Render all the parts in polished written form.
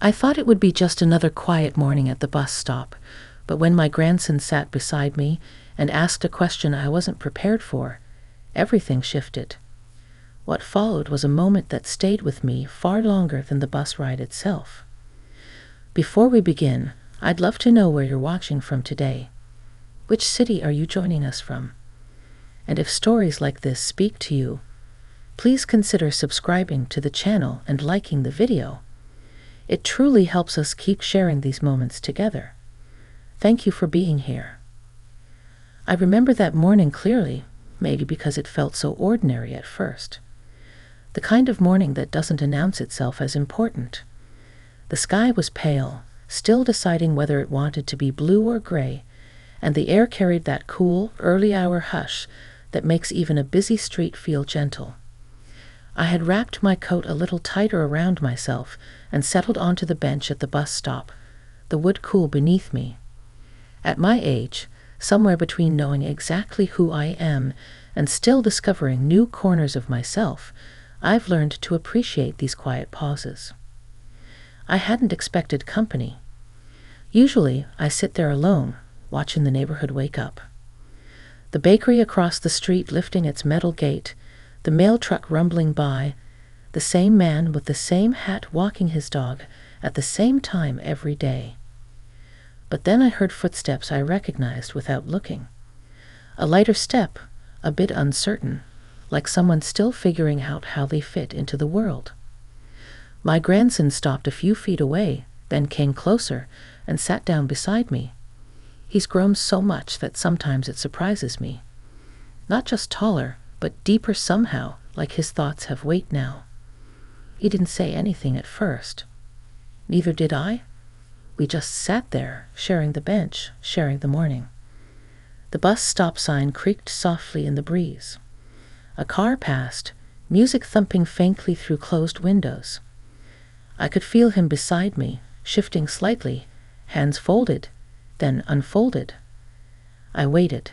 I thought it would be just another quiet morning at the bus stop, but when my grandson sat beside me and asked a question I wasn't prepared for, everything shifted. What followed was a moment that stayed with me far longer than the bus ride itself. Before we begin, I'd love to know where you're watching from today. Which city are you joining us from? And if stories like this speak to you, please consider subscribing to the channel and liking the video. It truly helps us keep sharing these moments together. Thank you for being here. I remember that morning clearly, maybe because it felt so ordinary at first. The kind of morning that doesn't announce itself as important. The sky was pale, still deciding whether it wanted to be blue or gray, and the air carried that cool, early-hour hush that makes even a busy street feel gentle. I had wrapped my coat a little tighter around myself and settled onto the bench at the bus stop, the wood cool beneath me. At my age, somewhere between knowing exactly who I am and still discovering new corners of myself, I've learned to appreciate these quiet pauses. I hadn't expected company. Usually, I sit there alone, watching the neighborhood wake up. The bakery across the street lifting its metal gate, the mail truck rumbling by, the same man with the same hat walking his dog at the same time every day. But then I heard footsteps I recognized without looking. A lighter step, a bit uncertain, like someone still figuring out how they fit into the world. My grandson stopped a few feet away, then came closer and sat down beside me. He's grown so much that sometimes it surprises me. Not just taller, but deeper somehow, like his thoughts have weight now. He didn't say anything at first. Neither did I. We just sat there, sharing the bench, sharing the morning. The bus stop sign creaked softly in the breeze. A car passed, music thumping faintly through closed windows. I could feel him beside me, shifting slightly, hands folded, then unfolded. I waited.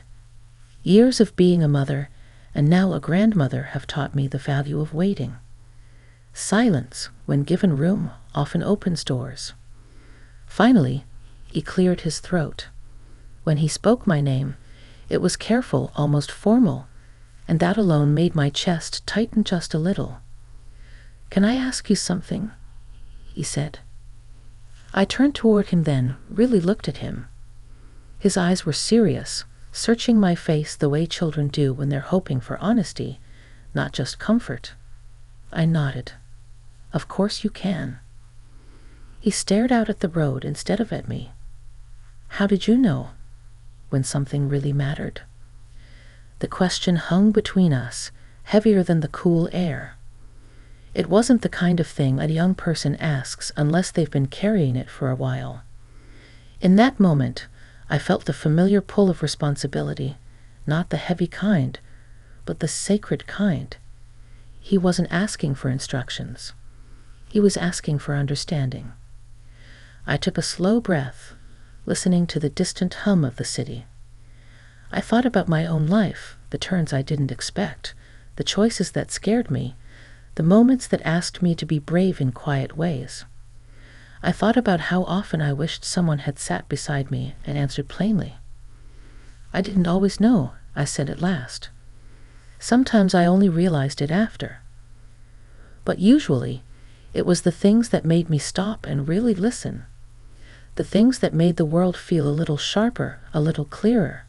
Years of being a mother, and now a grandmother, have taught me the value of waiting. Silence, when given room, often opens doors. Finally, he cleared his throat. When he spoke my name, it was careful, almost formal, and that alone made my chest tighten just a little. "Can I ask you something?" he said. I turned toward him then, really looked at him. His eyes were serious, searching my face the way children do when they're hoping for honesty, not just comfort. I nodded. "Of course you can." He stared out at the road instead of at me. "How did you know when something really mattered?" The question hung between us, heavier than the cool air. It wasn't the kind of thing a young person asks unless they've been carrying it for a while. In that moment, I felt the familiar pull of responsibility, not the heavy kind, but the sacred kind. He wasn't asking for instructions. He was asking for understanding. I took a slow breath, listening to the distant hum of the city. I thought about my own life, the turns I didn't expect, the choices that scared me, the moments that asked me to be brave in quiet ways. I thought about how often I wished someone had sat beside me and answered plainly. "I didn't always know," I said at last. Sometimes I only realized it after. But usually, it was the things that made me stop and really listen. The things that made the world feel a little sharper, a little clearer.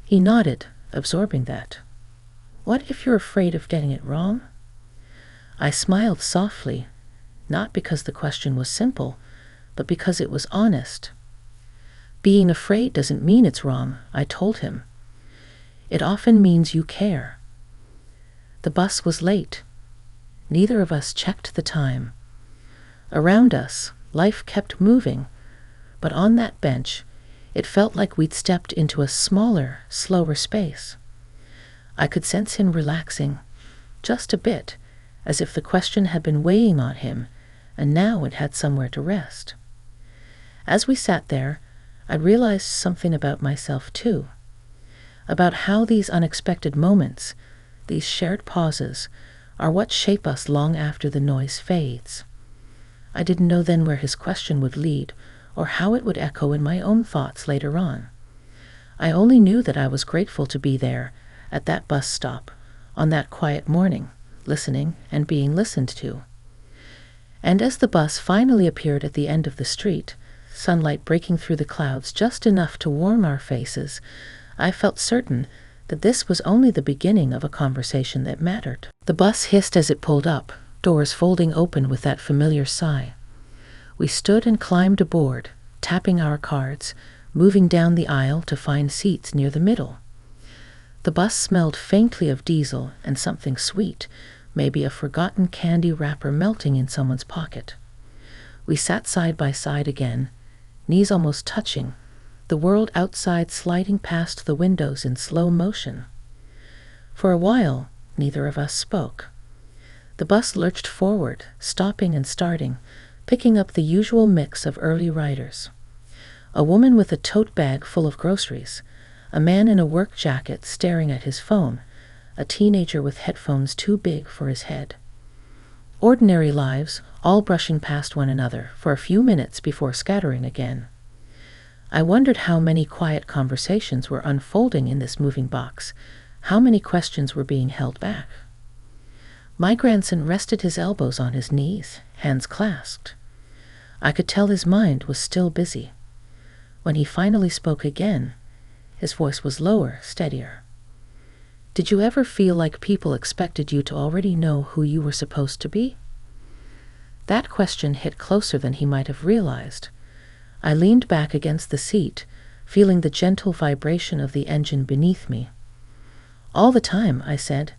He nodded, absorbing that. "What if you're afraid of getting it wrong?" I smiled softly, not because the question was simple, but because it was honest. "Being afraid doesn't mean it's wrong," I told him. "It often means you care." The bus was late. Neither of us checked the time. Around us, life kept moving, but on that bench, it felt like we'd stepped into a smaller, slower space. I could sense him relaxing, just a bit, as if the question had been weighing on him, and now it had somewhere to rest. As we sat there, I realized something about myself too, about how these unexpected moments, these shared pauses, are what shape us long after the noise fades. I didn't know then where his question would lead, or how it would echo in my own thoughts later on. I only knew that I was grateful to be there, at that bus stop, on that quiet morning, listening and being listened to. And as the bus finally appeared at the end of the street, sunlight breaking through the clouds just enough to warm our faces, I felt certain that this was only the beginning of a conversation that mattered. The bus hissed as it pulled up, doors folding open with that familiar sigh. We stood and climbed aboard, tapping our cards, moving down the aisle to find seats near the middle. The bus smelled faintly of diesel and something sweet, maybe a forgotten candy wrapper melting in someone's pocket. We sat side by side again, knees almost touching, the world outside sliding past the windows in slow motion. For a while, neither of us spoke. The bus lurched forward, stopping and starting, picking up the usual mix of early riders. A woman with a tote bag full of groceries, a man in a work jacket staring at his phone, a teenager with headphones too big for his head. Ordinary lives, all brushing past one another for a few minutes before scattering again. I wondered how many quiet conversations were unfolding in this moving box, how many questions were being held back. My grandson rested his elbows on his knees, hands clasped. I could tell his mind was still busy. When he finally spoke again, his voice was lower, steadier. Did you ever feel like people expected you to already know who you were supposed to be? That question hit closer than he might have realized. I leaned back against the seat, feeling the gentle vibration of the engine beneath me. All the time, I said,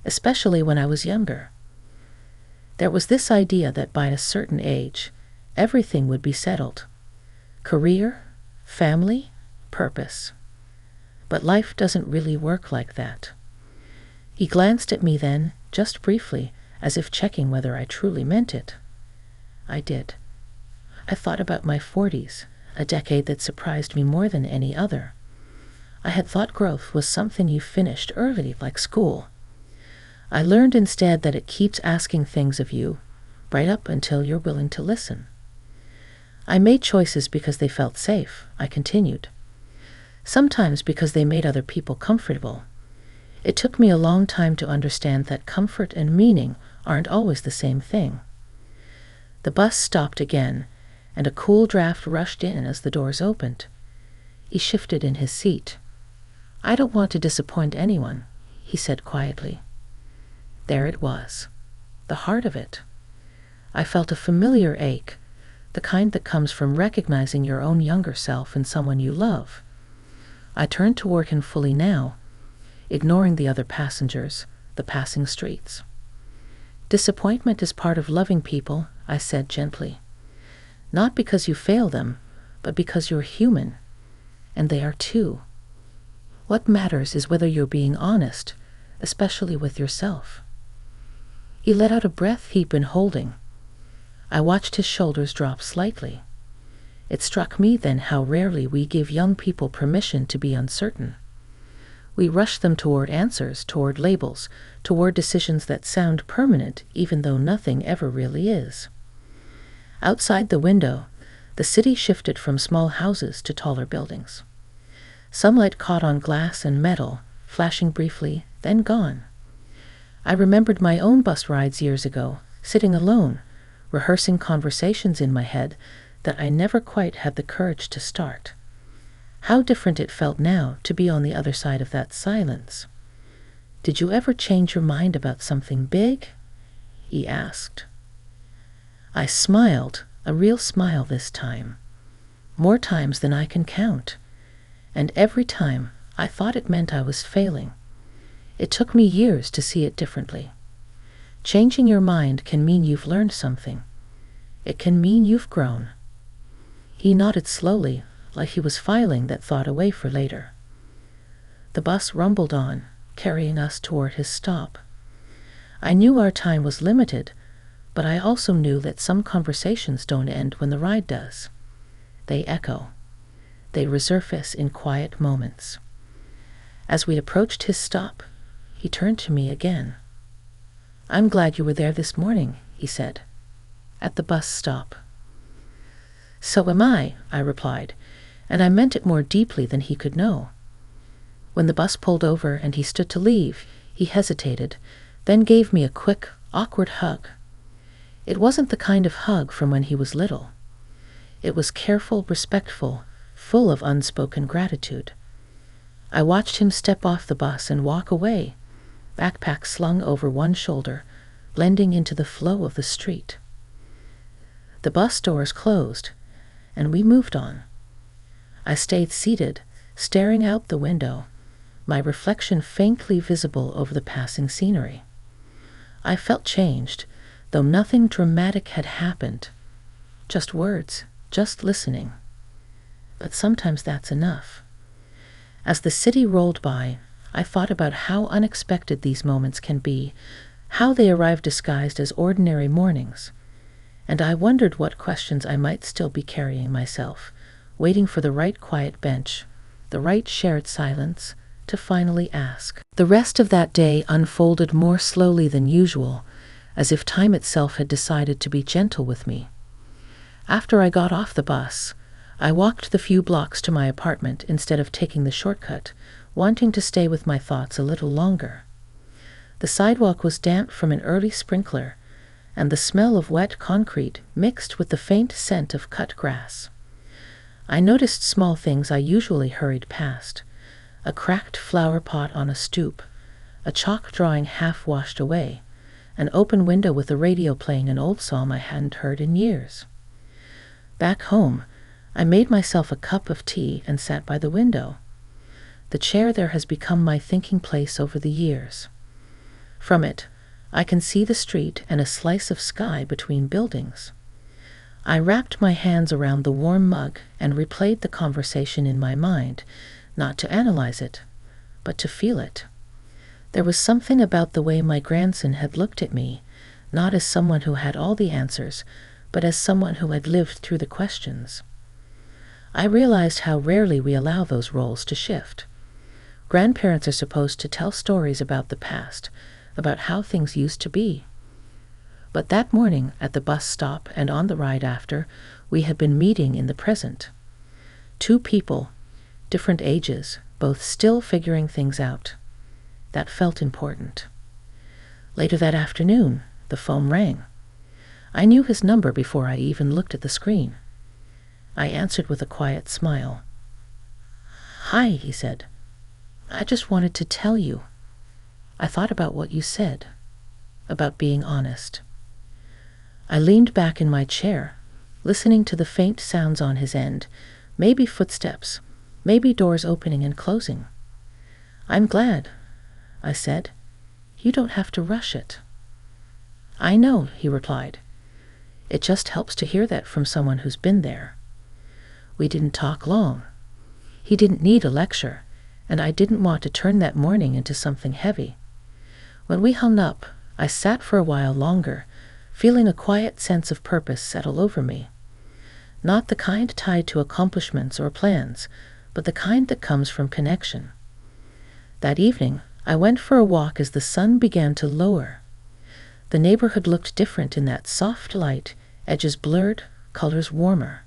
especially when I was younger. There was this idea that by a certain age, everything would be settled. Career, family, purpose. But life doesn't really work like that. He glanced at me then, just briefly, as if checking whether I truly meant it. I did. I thought about my 40s, a decade that surprised me more than any other. I had thought growth was something you finished early, like school. I learned instead that it keeps asking things of you, right up until you're willing to listen. I made choices because they felt safe, I continued. Sometimes because they made other people comfortable. It took me a long time to understand that comfort and meaning aren't always the same thing. The bus stopped again, and a cool draft rushed in as the doors opened. He shifted in his seat. "I don't want to disappoint anyone," he said quietly. There it was, the heart of it. I felt a familiar ache, the kind that comes from recognizing your own younger self in someone you love. I turned toward him fully now, ignoring the other passengers, the passing streets. "Disappointment is part of loving people," I said gently. "Not because you fail them, but because you're human, and they are too. What matters is whether you're being honest, especially with yourself." He let out a breath he'd been holding. I watched his shoulders drop slightly. It struck me then how rarely we give young people permission to be uncertain. We rush them toward answers, toward labels, toward decisions that sound permanent even though nothing ever really is. Outside the window, the city shifted from small houses to taller buildings. Sunlight caught on glass and metal, flashing briefly, then gone. I remembered my own bus rides years ago, sitting alone, rehearsing conversations in my head that I never quite had the courage to start. How different it felt now to be on the other side of that silence. "Did you ever change your mind about something big?" he asked. I smiled, a real smile this time. More times than I can count. And every time I thought it meant I was failing. It took me years to see it differently. Changing your mind can mean you've learned something. It can mean you've grown. He nodded slowly, like he was filing that thought away for later. The bus rumbled on, carrying us toward his stop. I knew our time was limited, but I also knew that some conversations don't end when the ride does. They echo. They resurface in quiet moments. As we approached his stop, he turned to me again. "I'm glad you were there this morning," he said. at the bus stop. So am I replied, and I meant it more deeply than he could know. When the bus pulled over and he stood to leave, he hesitated, then gave me a quick, awkward hug. It wasn't the kind of hug from when he was little. It was careful, respectful, full of unspoken gratitude. I watched him step off the bus and walk away, backpack slung over one shoulder, blending into the flow of the street. The bus doors closed, and we moved on. I stayed seated, staring out the window, my reflection faintly visible over the passing scenery. I felt changed, though nothing dramatic had happened. Just words, just listening. But sometimes that's enough. As the city rolled by, I thought about how unexpected these moments can be, how they arrive disguised as ordinary mornings, and I wondered what questions I might still be carrying myself, waiting for the right quiet bench, the right shared silence, to finally ask. The rest of that day unfolded more slowly than usual, as if time itself had decided to be gentle with me. After I got off the bus, I walked the few blocks to my apartment instead of taking the shortcut, wanting to stay with my thoughts a little longer. The sidewalk was damp from an early sprinkler, and the smell of wet concrete mixed with the faint scent of cut grass. I noticed small things I usually hurried past: a cracked flower pot on a stoop, a chalk drawing half washed away, an open window with a radio playing an old song I hadn't heard in years. Back home, I made myself a cup of tea and sat by the window. The chair there has become my thinking place over the years. From it, I can see the street and a slice of sky between buildings. I wrapped my hands around the warm mug and replayed the conversation in my mind, not to analyze it, but to feel it. There was something about the way my grandson had looked at me, not as someone who had all the answers, but as someone who had lived through the questions. I realized how rarely we allow those roles to shift. Grandparents are supposed to tell stories about the past, about how things used to be. But that morning at the bus stop and on the ride after, we had been meeting in the present. Two people, different ages, both still figuring things out. That felt important. Later that afternoon, the phone rang. I knew his number before I even looked at the screen. I answered with a quiet smile. "Hi," he said. "I just wanted to tell you. I thought about what you said, about being honest." I leaned back in my chair, listening to the faint sounds on his end, maybe footsteps, maybe doors opening and closing. "I'm glad," I said. "You don't have to rush it." "I know," he replied. "It just helps to hear that from someone who's been there." We didn't talk long. He didn't need a lecture, and I didn't want to turn that morning into something heavy. When we hung up, I sat for a while longer, feeling a quiet sense of purpose settle over me. Not the kind tied to accomplishments or plans, but the kind that comes from connection. That evening, I went for a walk as the sun began to lower. The neighborhood looked different in that soft light, edges blurred, colors warmer.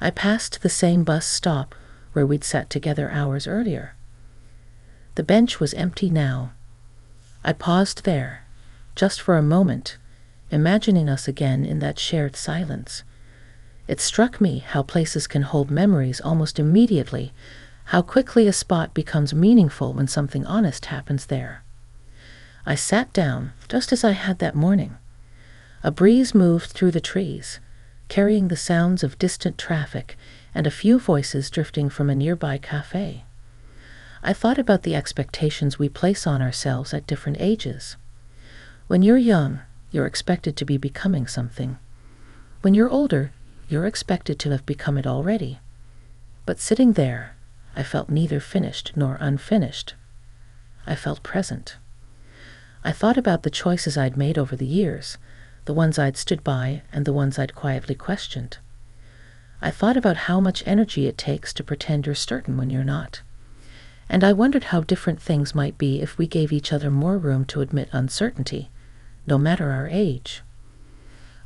I passed the same bus stop where we'd sat together hours earlier. The bench was empty now. I paused there, just for a moment, imagining us again in that shared silence. It struck me how places can hold memories almost immediately, how quickly a spot becomes meaningful when something honest happens there. I sat down, just as I had that morning. A breeze moved through the trees, carrying the sounds of distant traffic and a few voices drifting from a nearby cafe. I thought about the expectations we place on ourselves at different ages. When you're young, you're expected to be becoming something. When you're older, you're expected to have become it already. But sitting there, I felt neither finished nor unfinished. I felt present. I thought about the choices I'd made over the years, the ones I'd stood by and the ones I'd quietly questioned. I thought about how much energy it takes to pretend you're certain when you're not. And I wondered how different things might be if we gave each other more room to admit uncertainty, no matter our age.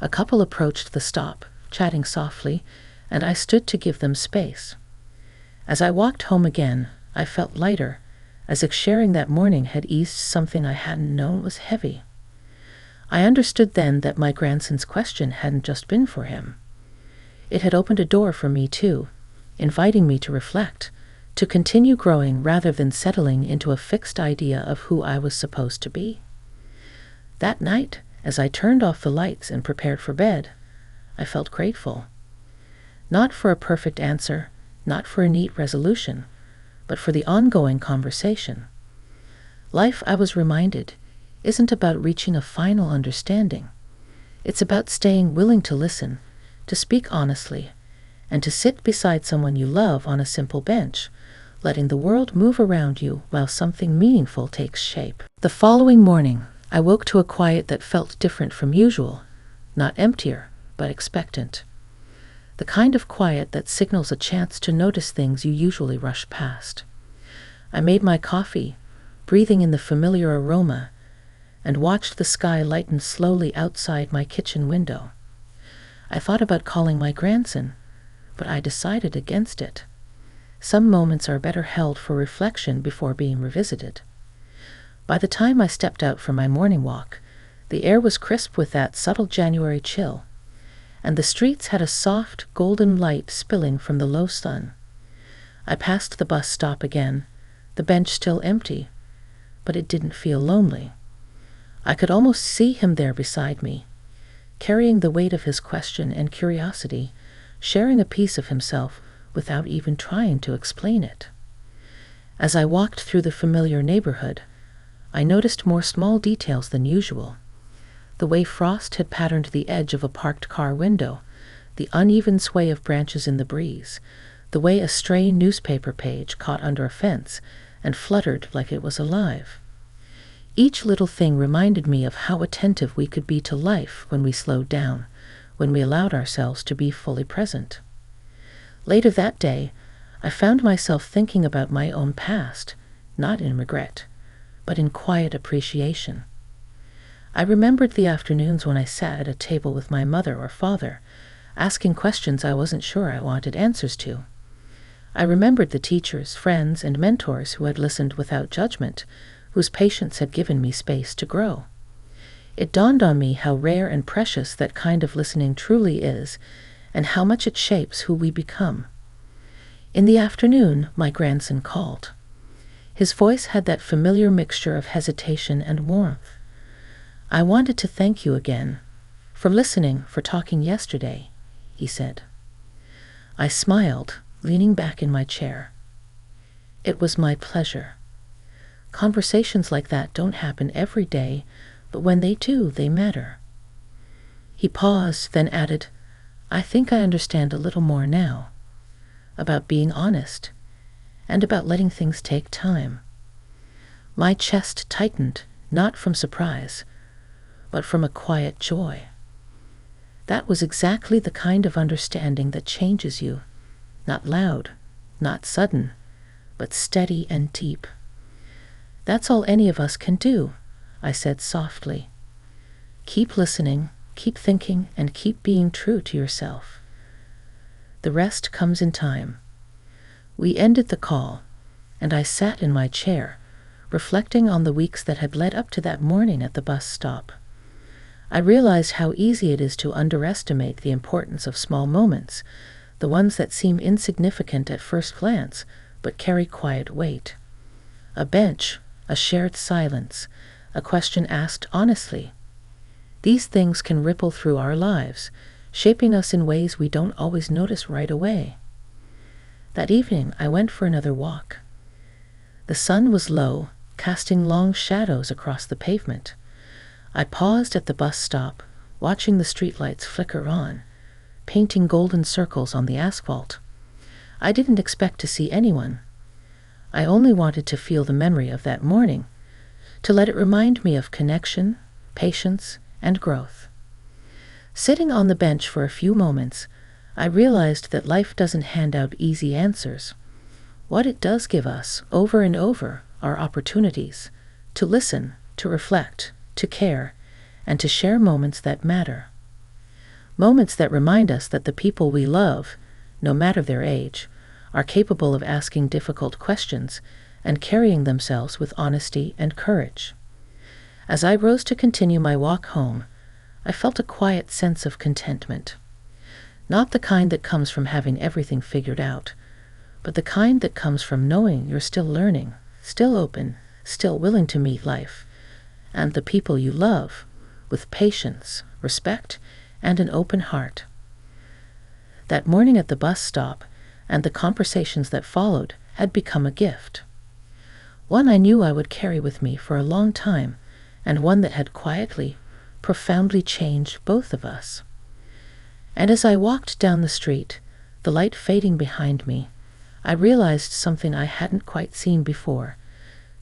A couple approached the stop, chatting softly, and I stood to give them space. As I walked home again, I felt lighter, as if sharing that morning had eased something I hadn't known was heavy. I understood then that my grandson's question hadn't just been for him. It had opened a door for me too, inviting me to reflect, to continue growing rather than settling into a fixed idea of who I was supposed to be. That night, as I turned off the lights and prepared for bed, I felt grateful. Not for a perfect answer, not for a neat resolution, but for the ongoing conversation. Life, I was reminded, isn't about reaching a final understanding. It's about staying willing to listen, to speak honestly, and to sit beside someone you love on a simple bench, letting the world move around you while something meaningful takes shape. The following morning, I woke to a quiet that felt different from usual, not emptier, but expectant. The kind of quiet that signals a chance to notice things you usually rush past. I made my coffee, breathing in the familiar aroma, and watched the sky lighten slowly outside my kitchen window. I thought about calling my grandson, but I decided against it. Some moments are better held for reflection before being revisited. By the time I stepped out for my morning walk, the air was crisp with that subtle January chill, and the streets had a soft, golden light spilling from the low sun. I passed the bus stop again, the bench still empty, but it didn't feel lonely. I could almost see him there beside me, carrying the weight of his question and curiosity, sharing a piece of himself without even trying to explain it. As I walked through the familiar neighborhood, I noticed more small details than usual. The way frost had patterned the edge of a parked car window, the uneven sway of branches in the breeze, the way a stray newspaper page caught under a fence and fluttered like it was alive. Each little thing reminded me of how attentive we could be to life when we slowed down, when we allowed ourselves to be fully present. Later that day, I found myself thinking about my own past, not in regret, but in quiet appreciation. I remembered the afternoons when I sat at a table with my mother or father, asking questions I wasn't sure I wanted answers to. I remembered the teachers, friends, and mentors who had listened without judgment, whose patience had given me space to grow. It dawned on me how rare and precious that kind of listening truly is, and how much it shapes who we become. In the afternoon, my grandson called. His voice had that familiar mixture of hesitation and warmth. "I wanted to thank you again, for listening, for talking yesterday," he said. I smiled, leaning back in my chair. It was my pleasure. Conversations like that don't happen every day, but when they do, they matter. He paused, then added, "I think I understand a little more now, about being honest, and about letting things take time." My chest tightened, not from surprise, but from a quiet joy. That was exactly the kind of understanding that changes you, not loud, not sudden, but steady and deep. "That's all any of us can do," I said softly. "Keep listening, keep thinking, and keep being true to yourself. The rest comes in time." We ended the call, and I sat in my chair, reflecting on the weeks that had led up to that morning at the bus stop. I realized how easy it is to underestimate the importance of small moments, the ones that seem insignificant at first glance, but carry quiet weight. A bench, a shared silence, a question asked honestly. These things can ripple through our lives, shaping us in ways we don't always notice right away. That evening, I went for another walk. The sun was low, casting long shadows across the pavement. I paused at the bus stop, watching the streetlights flicker on, painting golden circles on the asphalt. I didn't expect to see anyone. I only wanted to feel the memory of that morning, to let it remind me of connection, patience, and growth. Sitting on the bench for a few moments, I realized that life doesn't hand out easy answers. What it does give us, over and over, are opportunities to listen, to reflect, to care, and to share moments that matter. Moments that remind us that the people we love, no matter their age, are capable of asking difficult questions and carrying themselves with honesty and courage. As I rose to continue my walk home, I felt a quiet sense of contentment. Not the kind that comes from having everything figured out, but the kind that comes from knowing you're still learning, still open, still willing to meet life, and the people you love, with patience, respect, and an open heart. That morning at the bus stop, and the conversations that followed, had become a gift. One I knew I would carry with me for a long time, and one that had quietly, profoundly changed both of us. And as I walked down the street, the light fading behind me, I realized something I hadn't quite seen before.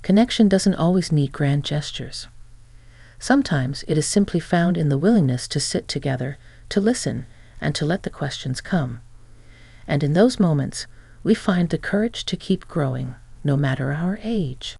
Connection doesn't always need grand gestures. Sometimes it is simply found in the willingness to sit together, to listen, and to let the questions come. And in those moments, we find the courage to keep growing, no matter our age.